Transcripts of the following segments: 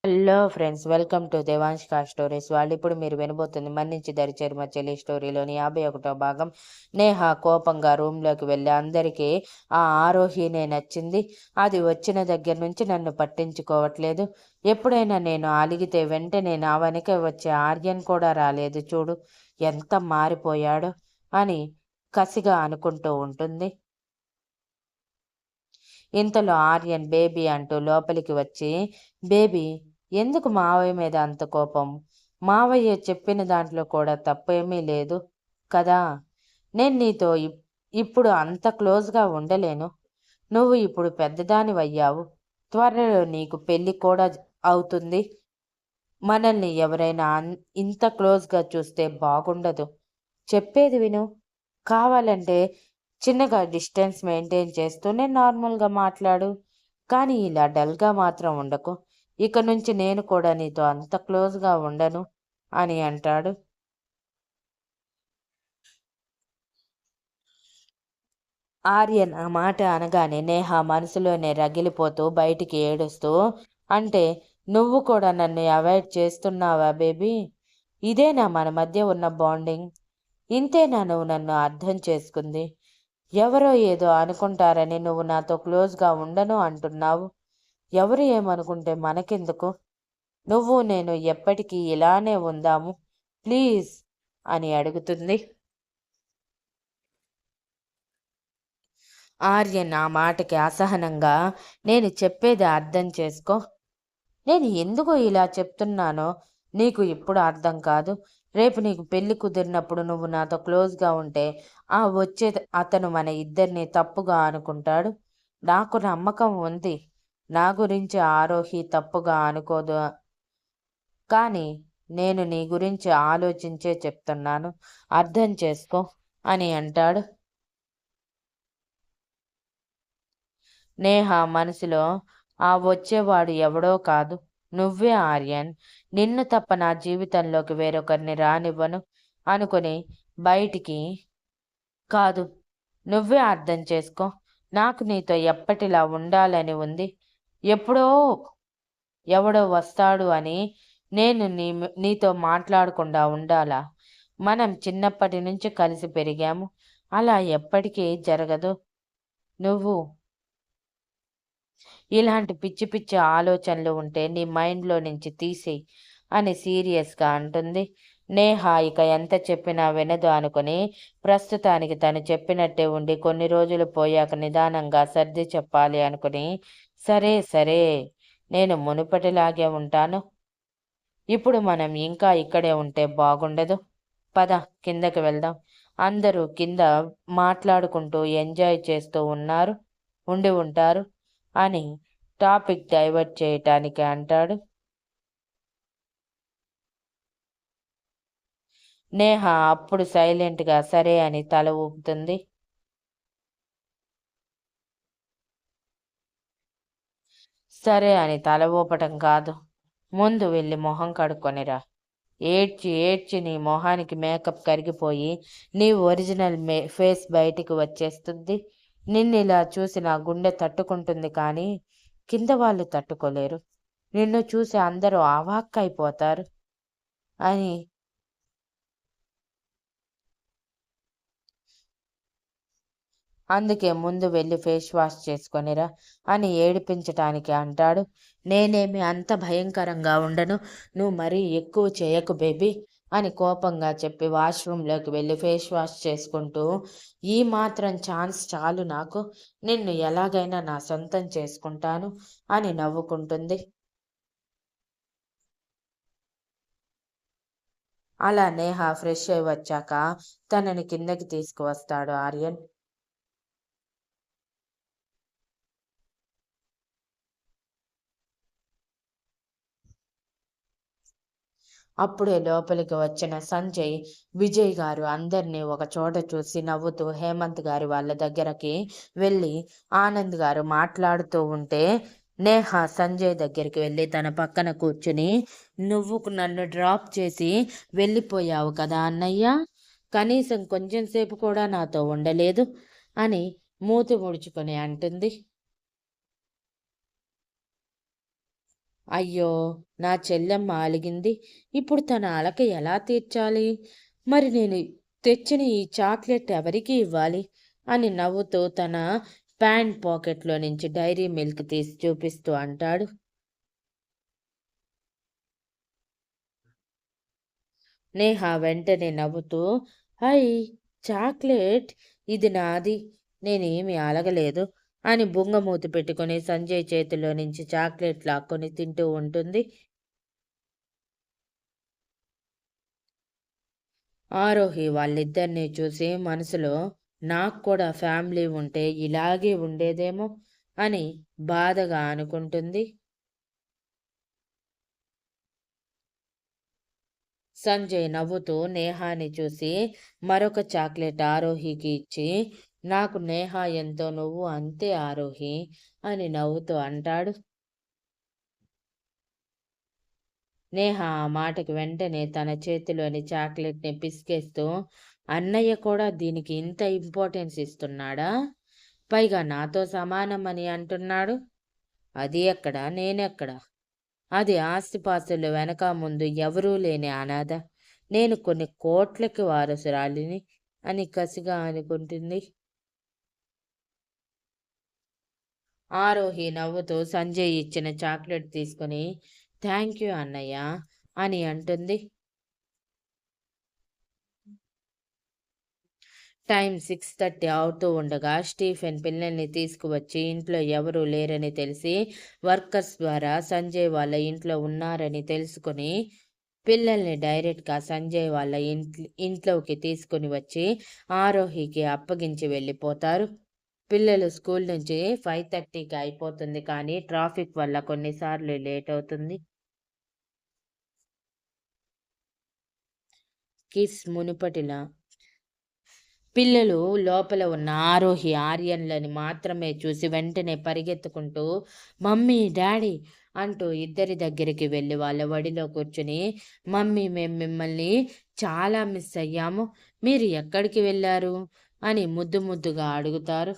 Hello friends, welcome to దేవాంష్కా stories. ఇప్పుడు మీరు వినబోతుంది మన్నించి దరిచేరు మా చెల్లి స్టోరీలోని 51వ భాగం. నేహ కోపంగా రూమ్లోకి వెళ్ళి అందరికీ ఆ ఆరోహినే నచ్చింది. అది వచ్చిన దగ్గర నుంచి నన్ను పట్టించుకోవట్లేదు. ఎప్పుడైనా నేను అలిగితే వెంటనే నా వెనక వచ్చే ఆర్యన్ కూడా రాలేదు. చూడు ఎంత మారిపోయాడో అని కసిగా అనుకుంటూ ఉంటుంది. ఇంతలో ఆర్యన్ బేబీ అంటూ లోపలికి వచ్చి, బేబీ, ఎందుకు మావయ్య మీద అంత కోపం? మావయ్య చెప్పిన దాంట్లో కూడా తప్పేమీ లేదు కదా. నేను నీతో ఇప్పుడు అంత క్లోజ్గా ఉండలేను. నువ్వు ఇప్పుడు పెద్దదానివయ్యావు. త్వరలో నీకు పెళ్ళి కూడా అవుతుంది. మనల్ని ఎవరైనా ఇంత క్లోజ్గా చూస్తే బాగుండదు. చెప్పేది విను. కావాలంటే చిన్నగా డిస్టెన్స్ మెయింటైన్ చేస్తూనే నార్మల్గా మాట్లాడు. కానీ ఇలా డల్గా మాత్రం ఉండకు. ఇక నుంచి నేను కూడా నీతో అంత క్లోజ్గా ఉండను అని అంటాడు. ఆర్యన్ ఆ మాట అనగానే నేహ మనసులోనే రగిలిపోతూ బయటికి ఏడుస్తూ, అంటే నువ్వు కూడా నన్ను అవాయిడ్ చేస్తున్నావా బేబీ? ఇదేనా మన మధ్య ఉన్న బాండింగ్? ఇంతేనా నువ్వు నన్ను అర్థం చేసుకుంది? ఎవరో ఏదో అనుకుంటారని నువ్వు నాతో క్లోజ్గా ఉండను అంటున్నావు. ఎవరు ఏమనుకుంటే మనకెందుకు? నువ్వు నేను ఎప్పటికీ ఇలానే ఉందాము ప్లీజ్ అని అడుగుతుంది. ఆర్యన్ ఆ మాటకి అసహనంగా, నేను చెప్పేది అర్థం చేసుకో. నేను ఎందుకు ఇలా చెప్తున్నానో నీకు ఇప్పుడు అర్థం కాదు. రేపు నీకు పెళ్లి కుదిరినప్పుడు నువ్వు నాతో క్లోజ్గా ఉంటే ఆ వచ్చే అతను మన ఇద్దరిని తప్పుగా అనుకుంటాడు. నాకు నమ్మకం ఉంది, నా గురించి ఆరోహి తప్పుగా అనుకోదు. కానీ నేను నీ గురించి ఆలోచించే చెప్తున్నాను, అర్థం చేసుకో అని అంటాడు. నేహ మనసులో, ఆ వచ్చేవాడు ఎవడో కాదు, నువ్వే ఆర్యన్. నిన్ను తప్ప నా జీవితంలోకి వేరొకరిని రానివ్వను అనుకుని బయటికి, కాదు, నువ్వే అర్థం చేసుకో. నాకు నీతో ఎప్పటిలా ఉండాలని ఉంది. ఎప్పుడో ఎవడో వస్తాడు అని నేను నీతో మాట్లాడకుండా ఉండాలా? మనం చిన్నప్పటి నుంచి కలిసి పెరిగాము. అలా ఎప్పటికీ జరగదు. నువ్వు ఇలాంటి పిచ్చి పిచ్చి ఆలోచనలు ఉంటే నీ మైండ్లో నుంచి తీసేయి అని సీరియస్గా అంటుంది. నేహ ఇక ఎంత చెప్పినా వినదు అనుకుని ప్రస్తుతానికి తను చెప్పినట్టే ఉండి కొన్ని రోజులు పోయాక నిదానంగా సర్ది చెప్పాలి అనుకుని, సరే సరే, నేను మునుపటిలాగే ఉంటాను. ఇప్పుడు మనం ఇంకా ఇక్కడే ఉంటే బాగుండదు. పద, కిందకి వెళ్దాం. అందరూ కింద మాట్లాడుకుంటూ ఎంజాయ్ చేస్తూ ఉండి ఉంటారు అని టాపిక్ డైవర్ట్ చేయటానికి అంటాడు. నేహ అప్పుడు సైలెంట్గా సరే అని తల ఊపుతుంది. సరే అని తల ఊపటం కాదు, ముందు వెళ్ళి మొహం కడుక్కొనిరా. ఏడ్చి ఏడ్చి నీ మొహానికి మేకప్ కరిగిపోయి నీ ఒరిజినల్ ఫేస్ బయటికి వచ్చేస్తుంది. నిన్ను ఇలా చూసి నా గుండె తట్టుకుంటుంది, కానీ కింద వాళ్ళు తట్టుకోలేరు. నిన్ను చూసి అందరూ అవాక్కైపోతారు అని అందుకే ముందు వెళ్ళి ఫేస్ వాష్ చేసుకొనిరా అని ఏడిపించటానికి అంటాడు. నేనేమి అంత భయంకరంగా ఉండను, నువ్వు మరీ ఎక్కువ చేయకు బేబీ అని కోపంగా చెప్పి వాష్రూమ్లోకి వెళ్ళి ఫేస్ వాష్ చేసుకుంటూ, ఈ మాత్రం ఛాన్స్ చాలు నాకు, నిన్ను ఎలాగైనా నా సొంతం చేసుకుంటాను అని నవ్వుకుంటుంది. అలా నేహ ఫ్రెష్ అయి వచ్చాక తనని కిందకి తీసుకువస్తాడు ఆర్యన్. అప్పుడే లోపలికి వచ్చిన సంజయ్, విజయ్ గారు అందరినీ ఒక చోట చూసి నవ్వుతూ హేమంత్ గారి వాళ్ళ దగ్గరకి వెళ్ళి ఆనంద్ గారు మాట్లాడుతూ ఉంటే నేహ సంజయ్ దగ్గరికి వెళ్ళి తన పక్కన కూర్చుని, నువ్వు నన్ను డ్రాప్ చేసి వెళ్ళిపోయావు కదా అన్నయ్య, కనీసం కొంచెం సేపు కూడా నాతో ఉండలేదు అని మూతి ముడుచుకొని అంటుంది. అయ్యో! నా చెల్లెమ్మ అలిగింది. ఇప్పుడు తన అలక ఎలా తీర్చాలి? మరి నేను తెచ్చిన ఈ చాక్లెట్ ఎవరికి ఇవ్వాలి? అని నవ్వుతూ తన ప్యాంట్ పాకెట్‌లో నుంచి డైరీ మిల్క్ తీసి చూపిస్తూ అంటాడు. నేహ వెంటనే నవ్వుతూ, హై! చాక్లెట్ ఇది నాది. నేనేమి అలగలేదు అని బుంగమూతి పెట్టుకొని సంజయ్ చేతిలో నుంచి చాక్లెట్ లాక్కొని తింటూ ఉంటుంది. ఆరోహి వాళ్ళిద్దరినీ చూసి మనసులో నాకు కూడా ఫ్యామిలీ ఉంటే ఇలాగే ఉండేదేమో అని బాధగా అనుకుంటుంది. సంజయ్ నవ్వుతూ నేహాని చూసి మరొక చాక్లెట్ ఆరోహికి ఇచ్చి, నాకు నేహ ఎంతో నువ్వు అంతే ఆరోహి అని నవ్వుతూ అంటాడు. నేహ ఆ మాటకి వెంటనే తన చేతిలోని చాక్లెట్‌ని పిసికేస్తూ, అన్నయ్య కూడా దీనికి ఇంత ఇంపార్టెన్స్ ఇస్తున్నాడా? పైగా నాతో సమానం అని అంటున్నాడు. అది ఎక్కడ? నేనెక్కడ? అది ఆస్తిపాస్తులు వెనక ముందు ఎవరూ లేని అనాథ. నేను కొన్ని కోట్లకి వారసురాలిని అని కసిగా అనుకుంటుంది. ఆరోహి నవ్వుతూ సంజయ్ ఇచ్చిన చాక్లెట్ తీసుకుని థ్యాంక్ యూ అన్నయ్య అని అంటుంది. టైం 6:30 అవుతూ ఉండగా స్టీఫెన్ పిల్లల్ని తీసుకువచ్చి ఇంట్లో ఎవరూ లేరని తెలిసి వర్కర్స్ ద్వారా సంజయ్ వాళ్ళ ఇంట్లో ఉన్నారని తెలుసుకుని పిల్లల్ని డైరెక్ట్గా సంజయ్ వాళ్ళ ఇంట్లోకి తీసుకుని వచ్చి ఆరోహికి అప్పగించి వెళ్ళిపోతారు. పిల్లలు స్కూల్ నుంచి 5:30కి అయిపోతుంది కానీ ట్రాఫిక్ వల్ల కొన్నిసార్లు లేట్ అవుతుంది. కిడ్స్ మునుపటిలా పిల్లలు లోపల ఉన్న ఆరోహి ఆర్యన్లని మాత్రమే చూసి వెంటనే పరిగెత్తుకుంటూ మమ్మీ డాడీ అంటూ ఇద్దరి దగ్గరికి వెళ్ళి వాళ్ళ ఒడిలో కూర్చుని మమ్మీ మేము మిమ్మల్ని చాలా మిస్ అయ్యాము, మీరు ఎక్కడికి వెళ్ళారు అని ముద్దు ముద్దుగా అడుగుతారు.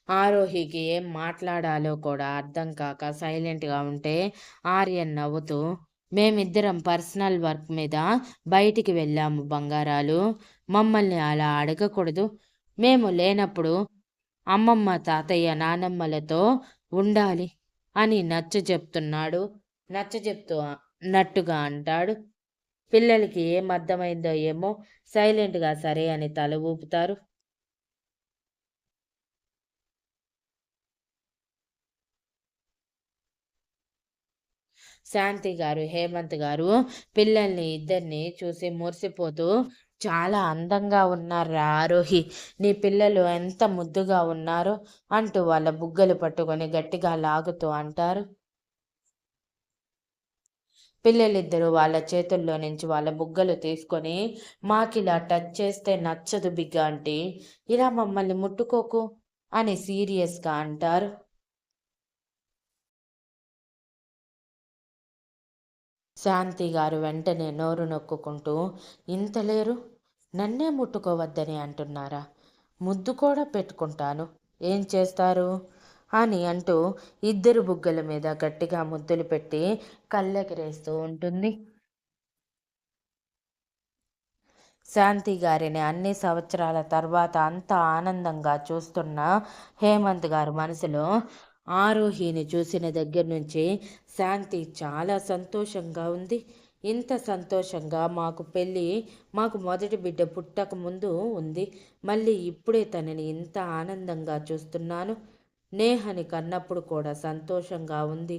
ఆరోహికి ఏం మాట్లాడాలో కూడా అర్థం కాక సైలెంట్గా ఉంటే ఆర్యన్ నవ్వుతూ మేమిద్దరం పర్సనల్ వర్క్ మీద బయటికి వెళ్ళాము బంగారాలు, మమ్మల్ని అలా అడగకూడదు. మేము లేనప్పుడు అమ్మమ్మ తాతయ్య నానమ్మలతో ఉండాలి అని నచ్చ చెప్తూ నట్టుగా అంటాడు. పిల్లలకి ఏం అర్థమైందో ఏమో సైలెంట్గా సరే అని తల ఊపుతారు. శాంతి గారు, హేమంత్ గారు పిల్లల్ని ఇద్దరిని చూసి మురిసిపోతూ చాలా అందంగా ఉన్నారా ఆరోహి, నీ పిల్లలు ఎంత ముద్దుగా ఉన్నారో అంటూ వాళ్ళ బుగ్గలు పట్టుకొని గట్టిగా లాగుతూ అంటారు. పిల్లలిద్దరూ వాళ్ళ చేతుల్లో నుంచి వాళ్ళ బుగ్గలు తీసుకొని మాకిలా టచ్ చేస్తే నచ్చదు బిగ్గ ఆంటీ, ఇలా మమ్మల్ని ముట్టుకోకు అని సీరియస్గా అంటారు. శాంతి గారు వెంటనే నోరు నొక్కుకుంటూ ఇంత లేరు, నన్నే ముట్టుకోవద్దని అంటున్నారా, ముద్దు కూడా పెట్టుకుంటాను, ఏం చేస్తారు అని అంటూ ఇద్దరు బుగ్గల మీద గట్టిగా ముద్దులు పెట్టి కళ్ళెగరేస్తూ ఉంటుంది. శాంతి గారిని అన్ని సంవత్సరాల తర్వాత అంత ఆనందంగా చూస్తున్న హేమంత్ గారు మనసులో ఆరోహిని చూసిన దగ్గర నుంచి శాంతి చాలా సంతోషంగా ఉంది. ఇంత సంతోషంగా మాకు మొదటి బిడ్డ పుట్టక ముందు ఉంది. మళ్ళీ ఇప్పుడే తనని ఇంత ఆనందంగా చూస్తున్నాను. నేహని కన్నప్పుడు కూడా సంతోషంగా ఉంది.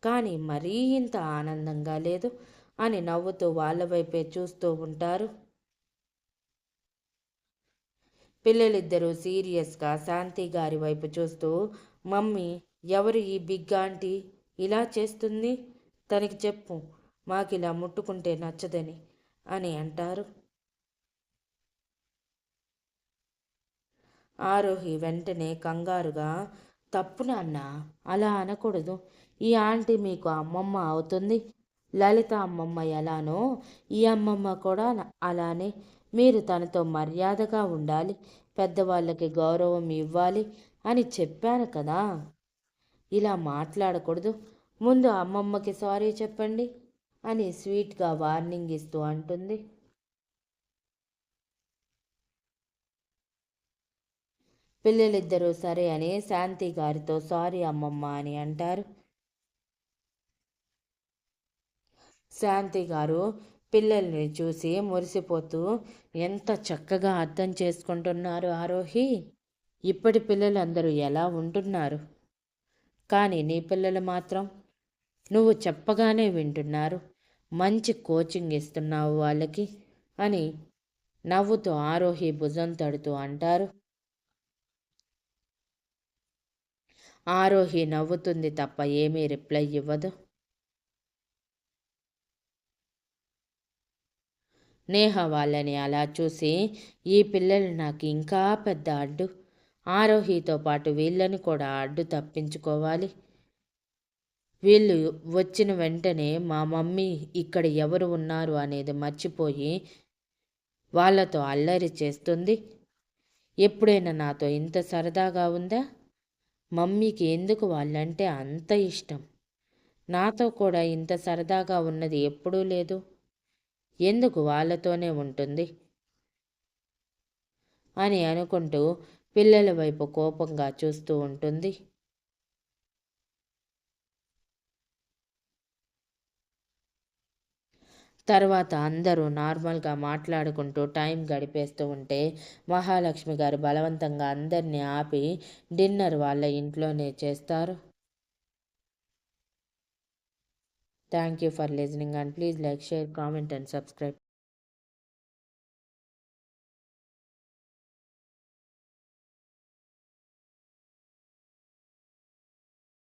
కానీ మరీ ఇంత ఆనందంగా లేదు అని నవ్వుతూ వాళ్ళ వైపే చూస్తూ ఉంటారు. పిల్లలిద్దరూ సీరియస్గా శాంతి గారి వైపు చూస్తూ మమ్మీ, ఎవరు ఈ బిగ్ ఆంటీ ఇలా చేస్తుంది, తనకి చెప్పు మాకిలా ముట్టుకుంటే నచ్చదని అని అంటారు. ఆరోహి వెంటనే కంగారుగా తప్పు నాన్న, అలా అనకూడదు. ఈ ఆంటీ మీకు అమ్మమ్మ అవుతుంది. లలిత అమ్మమ్మ ఎలానో ఈ అమ్మమ్మ కూడా అలానే. మీరు తనతో మర్యాదగా ఉండాలి, పెద్దవాళ్ళకి గౌరవం ఇవ్వాలి, అని చెప్పాను కదా, ఇలా మాట్లాడకూడదు, ముందు అమ్మమ్మకి సారీ చెప్పండి అని స్వీట్గా వార్నింగ్ ఇస్తూ అంటుంది. పిల్లలిద్దరూ సరే అని శాంతి గారితో సారీ అమ్మమ్మ అని అంటారు. శాంతి గారు పిల్లల్ని చూసి మురిసిపోతూ, ఎంత చక్కగా అర్థం చేసుకుంటున్నారు ఆరోహి, ఇప్పటి పిల్లలందరూ ఎలా ఉంటున్నారు, కానీ నీ పిల్లలు మాత్రం నువ్వు చెప్పగానే వింటున్నారు, మంచి కోచింగ్ ఇస్తున్నావు వాళ్ళకి అని నవ్వుతూ ఆరోహి భుజం తడుతూ అంటారు. ఆరోహి నవ్వుతుంది తప్ప ఏమీ రిప్లై ఇవ్వదు. నేహ వాళ్ళని అలా చూసి, ఈ పిల్లలు నాకు ఇంకా పెద్ద అడ్డు, ఆరోహితో పాటు వీళ్ళని కూడా అడ్డు తప్పించుకోవాలి, వీళ్ళు వచ్చిన వెంటనే మా మమ్మీ ఇక్కడ ఎవరు ఉన్నారు అనేది మర్చిపోయి వాళ్ళతో అల్లరి చేస్తుంది, ఎప్పుడైనా నాతో ఇంత సరదాగా ఉందా, మమ్మీకి ఎందుకు వాళ్ళంటే అంత ఇష్టం, నాతో కూడా ఇంత సరదాగా ఉన్నది ఎప్పుడూ లేదు, ఎందుకు వాళ్ళతోనే ఉంటుంది అని అనుకుంటూ పిల్లల వైపు కోపంగా చూస్తూ ఉంటుంది. తర్వాత అందరూ నార్మల్గా మాట్లాడుకుంటూ టైం గడిపేస్తూ ఉంటే మహాలక్ష్మి గారు బలవంతంగా అందరినీ ఆపి డిన్నర్ వాళ్ళ ఇంట్లోనే చేస్తారు. Thank you for listening and please like, share, comment and subscribe.